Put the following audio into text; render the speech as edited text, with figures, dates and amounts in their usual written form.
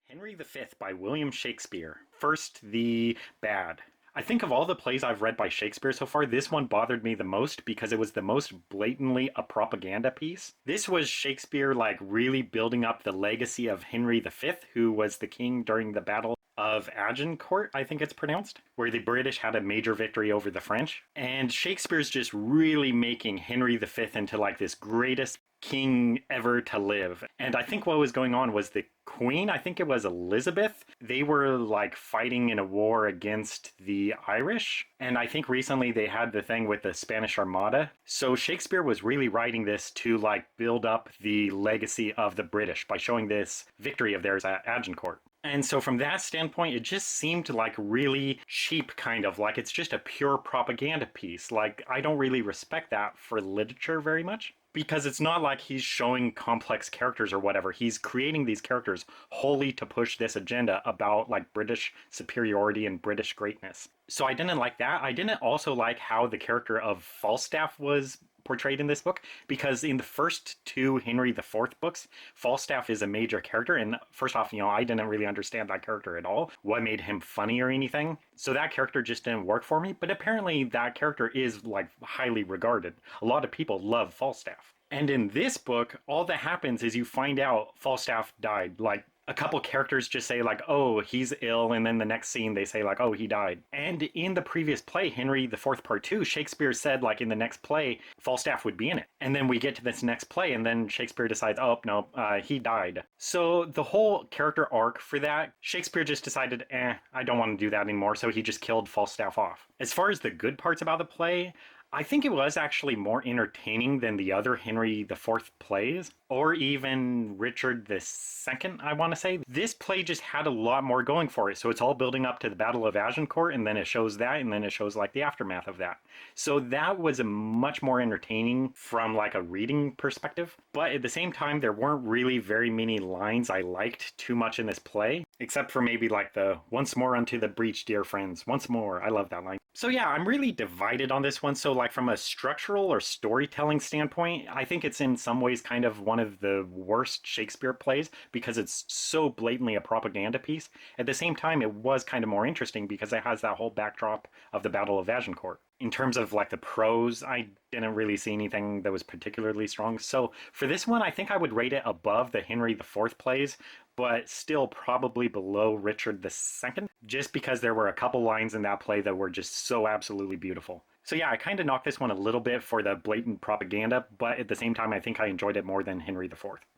Henry V by William Shakespeare. First, the bad. I think of all the plays I've read by Shakespeare so far, this one bothered me the most because it was the most blatantly a propaganda piece. This was Shakespeare like really building up the legacy of Henry V, who was the king during the Battle of Agincourt, I think it's pronounced, where the British had a major victory over the French. And Shakespeare's just really making Henry V into like this greatest king ever to live. And I think what was going on was the queen, I think it was Elizabeth, they were like fighting in a war against the Irish. And I think recently they had the thing with the Spanish Armada. So Shakespeare was really writing this to like build up the legacy of the British by showing this victory of theirs at Agincourt. And so from that standpoint, it just seemed like really cheap, kind of like it's just a pure propaganda piece. Like, I don't really respect that for literature very much. Because it's not like he's showing complex characters or whatever. He's creating these characters wholly to push this agenda about like British superiority and British greatness. So I didn't like that. I didn't also like how the character of Falstaff was portrayed in this book, because in the first two Henry IV books, Falstaff is a major character, and first off, I didn't really understand that character at all, what made him funny or anything, so that character just didn't work for me, but apparently that character is like highly regarded. A lot of people love Falstaff. And in this book, all that happens is you find out Falstaff died. Like, a couple characters just say like, oh, he's ill, and then the next scene they say like, oh, he died. And in the previous play, Henry IV Part 2, Shakespeare said like in the next play, Falstaff would be in it. And then we get to this next play, and then Shakespeare decides, oh, no, he died. So the whole character arc for that, Shakespeare just decided, I don't want to do that anymore, so he just killed Falstaff off. As far as the good parts about the play, I think it was actually more entertaining than the other Henry IV plays, or even Richard II, I want to say. This play just had a lot more going for it, so it's all building up to the Battle of Agincourt, and then it shows that, and then it shows like the aftermath of that. So that was a much more entertaining from like a reading perspective, but at the same time, there weren't really very many lines I liked too much in this play, except for maybe like the "once more unto the breach, dear friends, once more." I love that line. So yeah, I'm really divided on this one. So like from a structural or storytelling standpoint, I think it's in some ways kind of one of the worst Shakespeare plays because it's so blatantly a propaganda piece. At the same time, it was kind of more interesting because it has that whole backdrop of the Battle of Agincourt. In terms of like the prose, I didn't really see anything that was particularly strong. So for this one, I think I would rate it above the Henry IV plays, but still probably below Richard II, just because there were a couple lines in that play that were just so absolutely beautiful. So yeah, I kind of knocked this one a little bit for the blatant propaganda, but at the same time, I think I enjoyed it more than Henry IV.